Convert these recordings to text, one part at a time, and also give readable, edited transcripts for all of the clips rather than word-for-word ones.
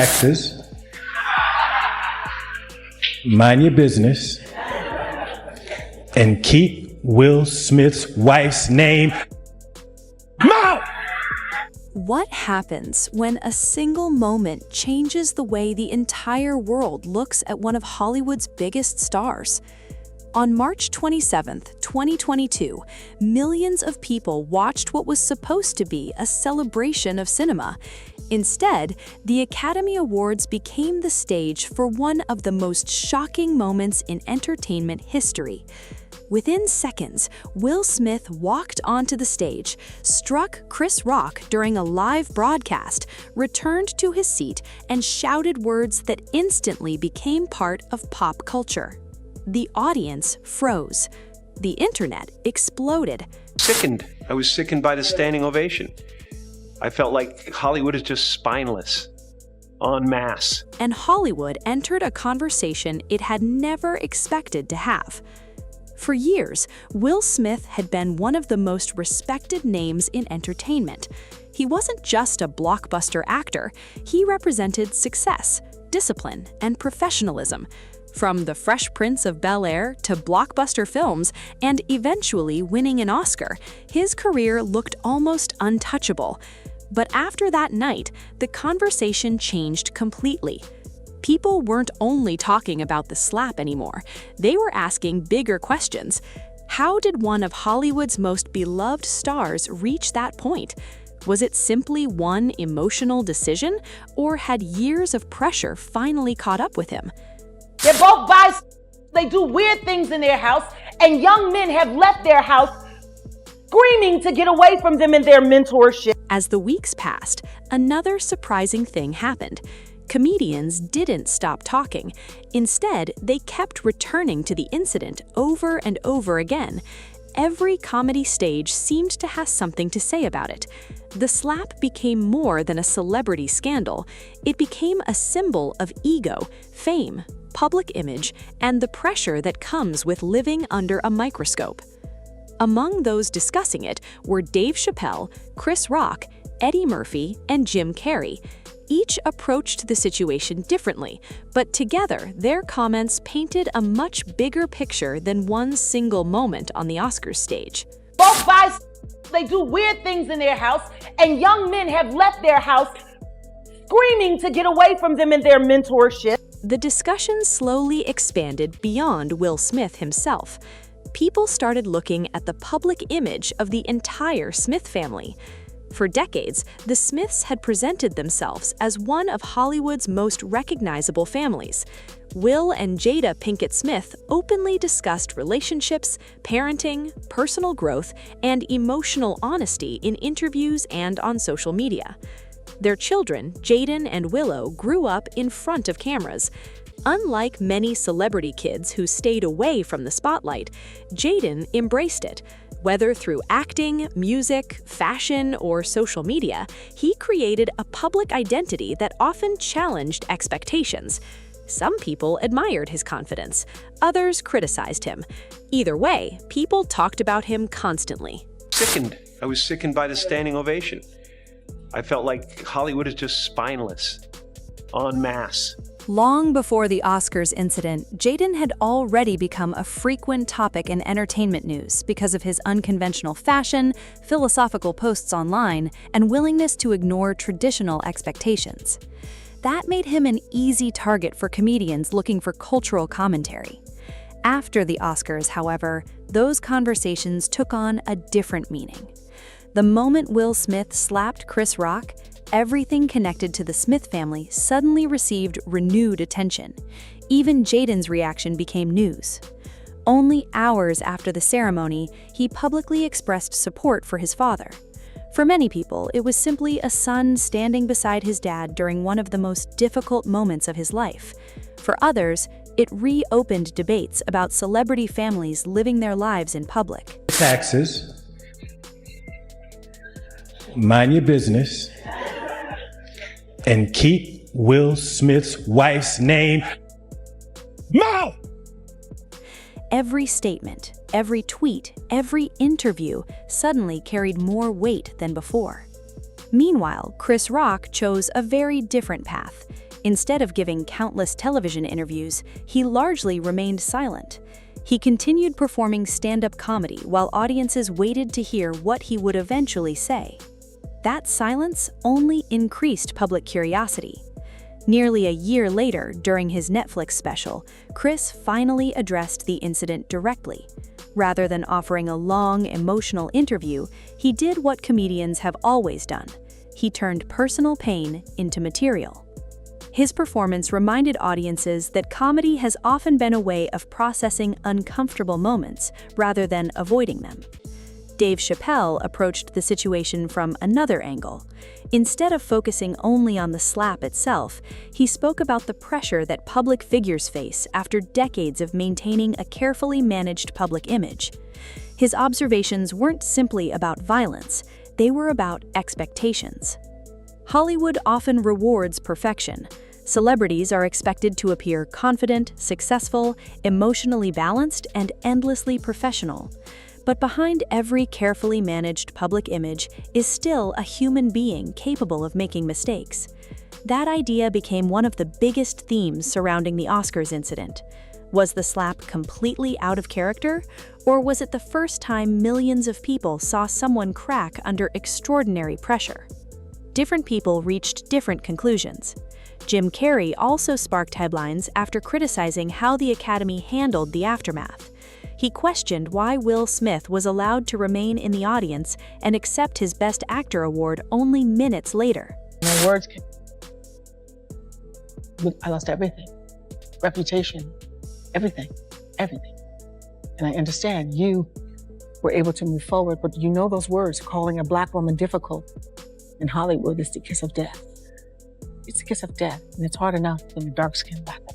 Taxes, mind your business, and keep Will Smith's wife's name out. What happens when a single moment changes the way the entire world looks at one of Hollywood's biggest stars? On March 27, 2022, millions of people watched what was supposed to be a celebration of cinema. Instead, the Academy Awards became the stage for one of the most shocking moments in entertainment history. Within seconds, Will Smith walked onto the stage, struck Chris Rock during a live broadcast, returned to his seat, and shouted words that instantly became part of pop culture. The audience froze. The internet exploded. Sickened. I was sickened by the standing ovation. I felt like Hollywood is just spineless, en masse. And Hollywood entered a conversation it had never expected to have. For years, Will Smith had been one of the most respected names in entertainment. He wasn't just a blockbuster actor, he represented success, discipline, and professionalism. From The Fresh Prince of Bel-Air to blockbuster films and eventually winning an Oscar, his career looked almost untouchable. But after that night, the conversation changed completely. People weren't only talking about the slap anymore. They were asking bigger questions. How did one of Hollywood's most beloved stars reach that point? Was it simply one emotional decision, or had years of pressure finally caught up with him? They're both guys. They do weird things in their house, and young men have left their house screaming to get away from them and their mentorship. As the weeks passed, another surprising thing happened. Comedians didn't stop talking. Instead, they kept returning to the incident over and over again. Every comedy stage seemed to have something to say about it. The slap became more than a celebrity scandal. It became a symbol of ego, fame, public image, and the pressure that comes with living under a microscope. Among those discussing it were Dave Chappelle, Chris Rock, Eddie Murphy, and Jim Carrey. Each approached the situation differently, but together their comments painted a much bigger picture than one single moment on the Oscars stage. Both guys, they do weird things in their house, and young men have left their house screaming to get away from them and their mentorship. The discussion slowly expanded beyond Will Smith himself. People started looking at the public image of the entire Smith family. For decades, the Smiths had presented themselves as one of Hollywood's most recognizable families. Will and Jada Pinkett Smith openly discussed relationships, parenting, personal growth, and emotional honesty in interviews and on social media. Their children, Jaden and Willow, grew up in front of cameras. Unlike many celebrity kids who stayed away from the spotlight, Jaden embraced it. Whether through acting, music, fashion, or social media, he created a public identity that often challenged expectations. Some people admired his confidence, others criticized him. Either way, people talked about him constantly. Sickened. I was sickened by the standing ovation. I felt like Hollywood is just spineless, en masse. Long before the Oscars incident, Jaden had already become a frequent topic in entertainment news because of his unconventional fashion, philosophical posts online, and willingness to ignore traditional expectations. That made him an easy target for comedians looking for cultural commentary. After the Oscars, however, those conversations took on a different meaning. The moment Will Smith slapped Chris Rock, everything connected to the Smith family suddenly received renewed attention. Even Jaden's reaction became news. Only hours after the ceremony, he publicly expressed support for his father. For many people, it was simply a son standing beside his dad during one of the most difficult moments of his life. For others, it reopened debates about celebrity families living their lives in public. Taxes, mind your business, and keep Will Smith's wife's name out. Every statement, every tweet, every interview suddenly carried more weight than before. Meanwhile, Chris Rock chose a very different path. Instead of giving countless television interviews, he largely remained silent. He continued performing stand-up comedy while audiences waited to hear what he would eventually say. That silence only increased public curiosity. Nearly a year later, during his Netflix special, Chris finally addressed the incident directly. Rather than offering a long, emotional interview, he did what comedians have always done. He turned personal pain into material. His performance reminded audiences that comedy has often been a way of processing uncomfortable moments rather than avoiding them. Dave Chappelle approached the situation from another angle. Instead of focusing only on the slap itself, he spoke about the pressure that public figures face after decades of maintaining a carefully managed public image. His observations weren't simply about violence, they were about expectations. Hollywood often rewards perfection. Celebrities are expected to appear confident, successful, emotionally balanced, and endlessly professional. But behind every carefully managed public image is still a human being capable of making mistakes. That idea became one of the biggest themes surrounding the Oscars incident. Was the slap completely out of character, or was it the first time millions of people saw someone crack under extraordinary pressure? Different people reached different conclusions. Jim Carrey also sparked headlines after criticizing how the Academy handled the aftermath. He questioned why Will Smith was allowed to remain in the audience and accept his Best Actor award only minutes later. My words I lost everything. Reputation, everything. And I understand you were able to move forward, but you know those words, calling a Black woman difficult in Hollywood is the kiss of death. It's the kiss of death, and it's hard enough when you're dark-skinned Black woman.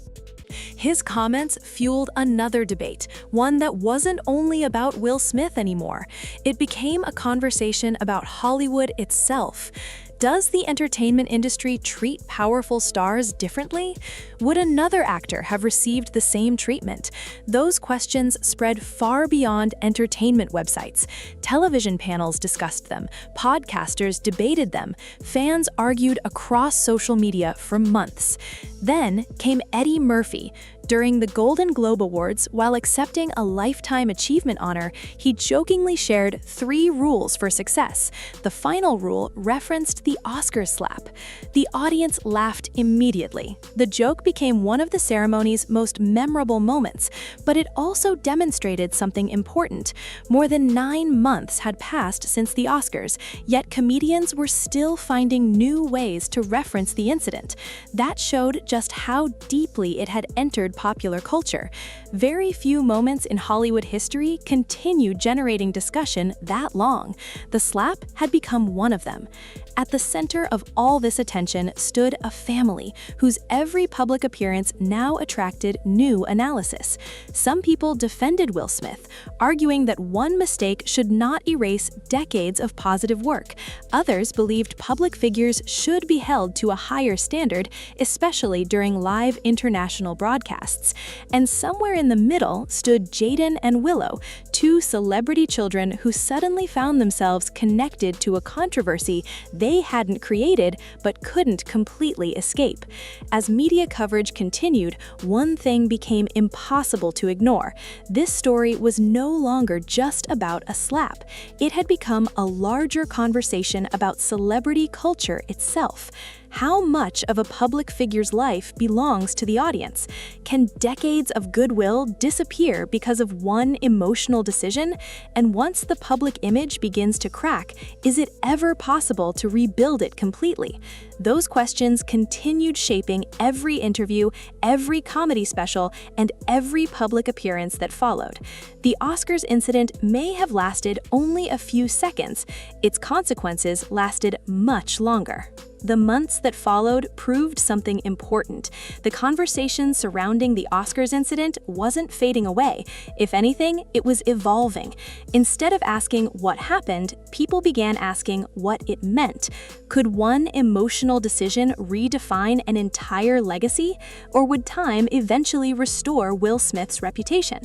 His comments fueled another debate, one that wasn't only about Will Smith anymore. It became a conversation about Hollywood itself. Does the entertainment industry treat powerful stars differently? Would another actor have received the same treatment? Those questions spread far beyond entertainment websites. Television panels discussed them, podcasters debated them, fans argued across social media for months. Then came Eddie Murphy. During the Golden Globe Awards, while accepting a Lifetime Achievement honor, he jokingly shared 3 rules for success. The final rule referenced the Oscars slap. The audience laughed immediately. The joke became one of the ceremony's most memorable moments, but it also demonstrated something important. More than 9 months had passed since the Oscars, yet comedians were still finding new ways to reference the incident. That showed just how deeply it had entered popular culture. Very few moments in Hollywood history continued generating discussion that long. The slap had become one of them. At the center of all this attention stood a family whose every public appearance now attracted new analysis. Some people defended Will Smith, arguing that one mistake should not erase decades of positive work. Others believed public figures should be held to a higher standard, especially during live international broadcasts. And somewhere in the middle stood Jaden and Willow, 2 celebrity children who suddenly found themselves connected to a controversy they hadn't created but couldn't completely escape. As media coverage continued, one thing became impossible to ignore. This story was no longer just about a slap. It had become a larger conversation about celebrity culture itself. How much of a public figure's life belongs to the audience? Can decades of goodwill disappear because of one emotional decision? And once the public image begins to crack, is it ever possible to rebuild it completely? Those questions continued shaping every interview, every comedy special, and every public appearance that followed. The Oscars incident may have lasted only a few seconds. Its consequences lasted much longer. The months that followed proved something important. The conversation surrounding the Oscars incident wasn't fading away. If anything, it was evolving. Instead of asking what happened, people began asking what it meant. Could one emotional decision redefine an entire legacy? Or would time eventually restore Will Smith's reputation?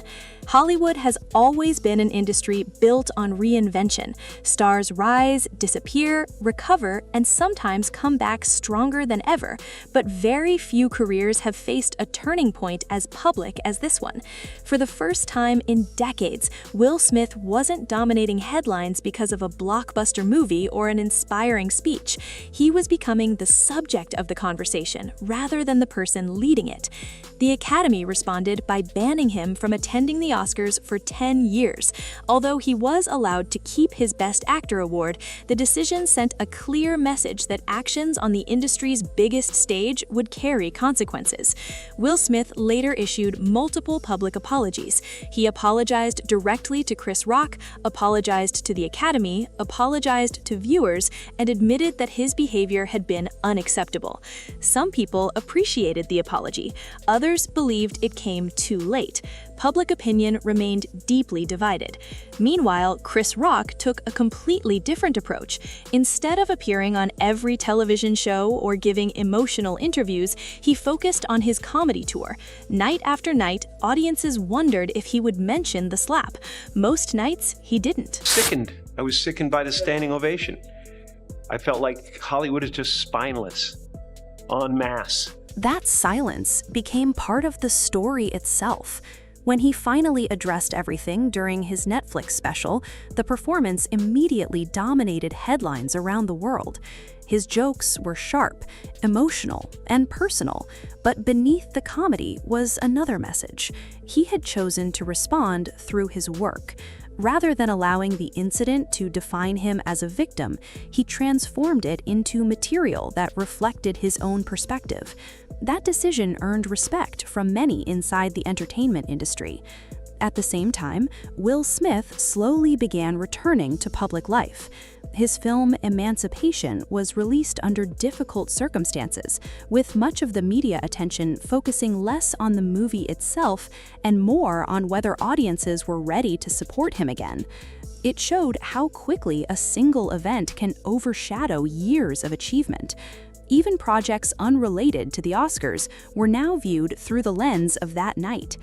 Hollywood has always been an industry built on reinvention. Stars rise, disappear, recover, and sometimes come come back stronger than ever, but very few careers have faced a turning point as public as this one. For the first time in decades, Will Smith wasn't dominating headlines because of a blockbuster movie or an inspiring speech. He was becoming the subject of the conversation rather than the person leading it. The Academy responded by banning him from attending the Oscars for 10 years. Although he was allowed to keep his Best Actor award, the decision sent a clear message that actions on the industry's biggest stage would carry consequences. Will Smith later issued multiple public apologies. He apologized directly to Chris Rock, apologized to the Academy, apologized to viewers, and admitted that his behavior had been unacceptable. Some people appreciated the apology. Others believed it came too late. Public opinion remained deeply divided. Meanwhile, Chris Rock took a completely different approach. Instead of appearing on every television show or giving emotional interviews, he focused on his comedy tour. Night after night, audiences wondered if he would mention the slap. Most nights, he didn't. Sickened. I was sickened by the standing ovation. I felt like Hollywood is just spineless, en masse. That silence became part of the story itself. When he finally addressed everything during his Netflix special, the performance immediately dominated headlines around the world. His jokes were sharp, emotional, and personal, but beneath the comedy was another message. He had chosen to respond through his work. Rather than allowing the incident to define him as a victim, he transformed it into material that reflected his own perspective. That decision earned respect from many inside the entertainment industry. At the same time, Will Smith slowly began returning to public life. His film Emancipation was released under difficult circumstances, with much of the media attention focusing less on the movie itself and more on whether audiences were ready to support him again. It showed how quickly a single event can overshadow years of achievement. Even projects unrelated to the Oscars were now viewed through the lens of that night.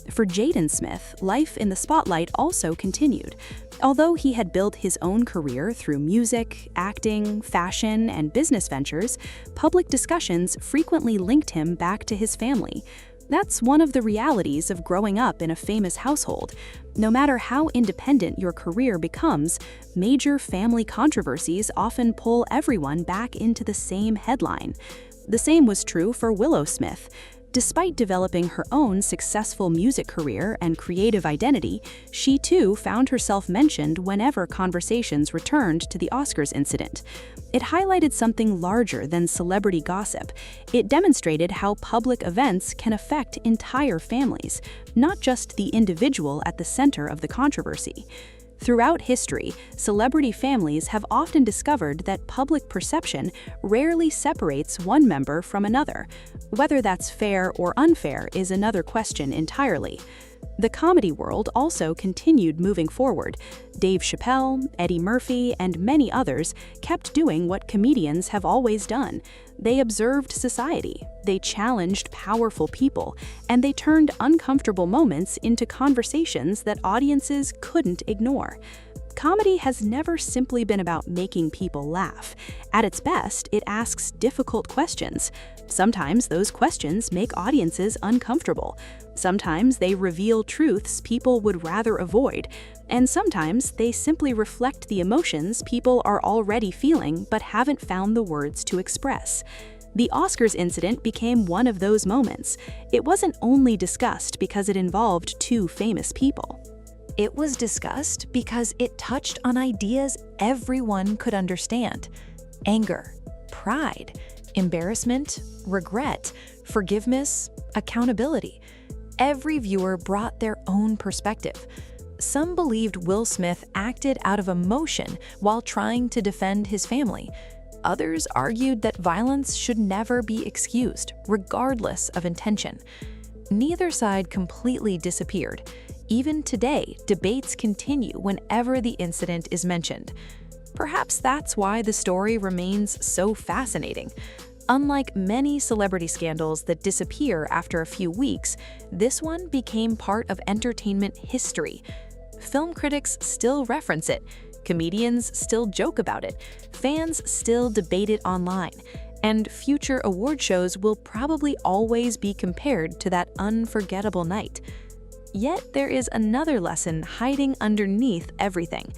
For Jaden Smith, life in the spotlight also continued. Although he had built his own career through music, acting, fashion, and business ventures, public discussions frequently linked him back to his family. That's one of the realities of growing up in a famous household. No matter how independent your career becomes, major family controversies often pull everyone back into the same headline. The same was true for Willow Smith. Despite developing her own successful music career and creative identity, she too found herself mentioned whenever conversations returned to the Oscars incident. It highlighted something larger than celebrity gossip. It demonstrated how public events can affect entire families, not just the individual at the center of the controversy. Throughout history, celebrity families have often discovered that public perception rarely separates one member from another. Whether that's fair or unfair is another question entirely. The comedy world also continued moving forward. Dave Chappelle, Eddie Murphy, and many others kept doing what comedians have always done. They observed society, they challenged powerful people, and they turned uncomfortable moments into conversations that audiences couldn't ignore. Comedy has never simply been about making people laugh. At its best, it asks difficult questions. Sometimes those questions make audiences uncomfortable. Sometimes they reveal truths people would rather avoid. And sometimes they simply reflect the emotions people are already feeling but haven't found the words to express. The Oscars incident became one of those moments. It wasn't only discussed because it involved two famous people. It was discussed because it touched on ideas everyone could understand: anger, pride, embarrassment, regret, forgiveness, accountability. Every viewer brought their own perspective. Some believed Will Smith acted out of emotion while trying to defend his family. Others argued that violence should never be excused, regardless of intention. Neither side completely disappeared. Even today, debates continue whenever the incident is mentioned. Perhaps that's why the story remains so fascinating. Unlike many celebrity scandals that disappear after a few weeks, this one became part of entertainment history. Film critics still reference it, Comedians still joke about it, fans still debate it online, and future award shows will probably always be compared to that unforgettable night. Yet there is another lesson hiding underneath everything.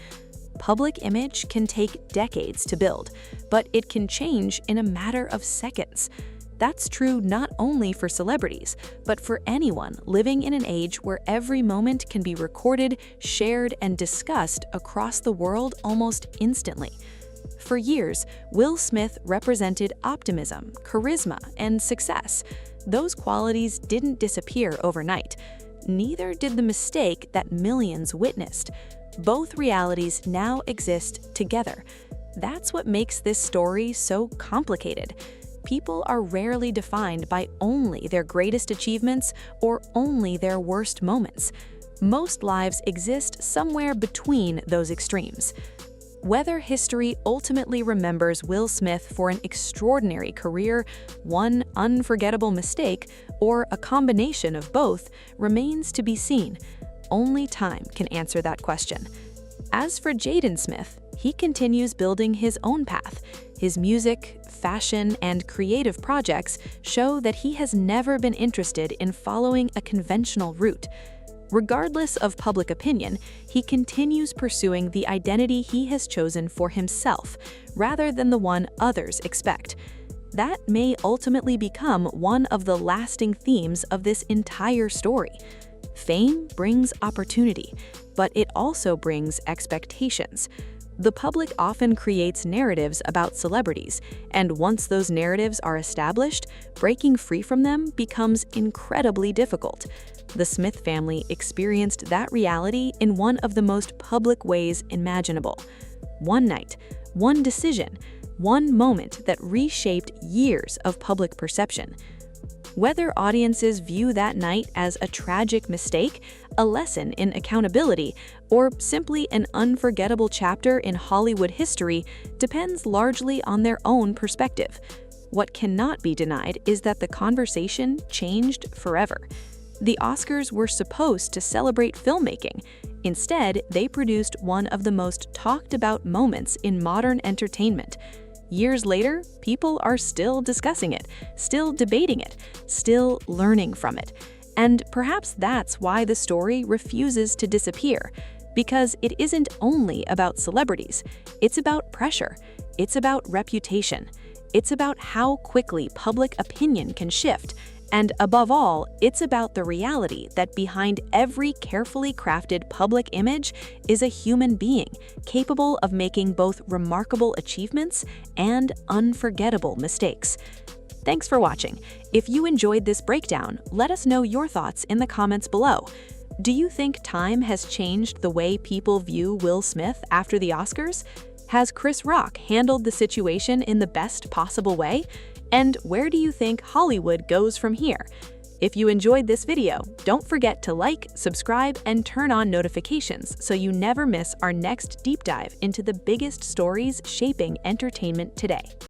Public image can take decades to build, but it can change in a matter of seconds. That's true not only for celebrities, but for anyone living in an age where every moment can be recorded, shared, and discussed across the world almost instantly. For years, Will Smith represented optimism, charisma, and success. Those qualities didn't disappear overnight. Neither did the mistake that millions witnessed. Both realities now exist together. That's what makes this story so complicated. People are rarely defined by only their greatest achievements or only their worst moments. Most lives exist somewhere between those extremes. Whether history ultimately remembers Will Smith for an extraordinary career, one unforgettable mistake, or a combination of both remains to be seen. Only time can answer that question. As for Jaden Smith, he continues building his own path. His music, fashion, and creative projects show that he has never been interested in following a conventional route. Regardless of public opinion, he continues pursuing the identity he has chosen for himself, rather than the one others expect. That may ultimately become one of the lasting themes of this entire story. Fame brings opportunity, but it also brings expectations. The public often creates narratives about celebrities, and once those narratives are established, breaking free from them becomes incredibly difficult. The Smith family experienced that reality in one of the most public ways imaginable. One night, one decision, one moment that reshaped years of public perception. Whether audiences view that night as a tragic mistake, a lesson in accountability, or simply an unforgettable chapter in Hollywood history depends largely on their own perspective. What cannot be denied is that the conversation changed forever. The Oscars were supposed to celebrate filmmaking. Instead, they produced one of the most talked about moments in modern entertainment. Years later, people are still discussing it, still debating it, still learning from it. And perhaps that's why the story refuses to disappear, because it isn't only about celebrities. It's about pressure. It's about reputation. It's about how quickly public opinion can shift. And above all, it's about the reality that behind every carefully crafted public image is a human being capable of making both remarkable achievements and unforgettable mistakes. Thanks for watching. If you enjoyed this breakdown, let us know your thoughts in the comments below. Do you think time has changed the way people view Will Smith after the Oscars? Has Chris Rock handled the situation in the best possible way? And where do you think Hollywood goes from here? If you enjoyed this video, don't forget to like, subscribe, and turn on notifications so you never miss our next deep dive into the biggest stories shaping entertainment today.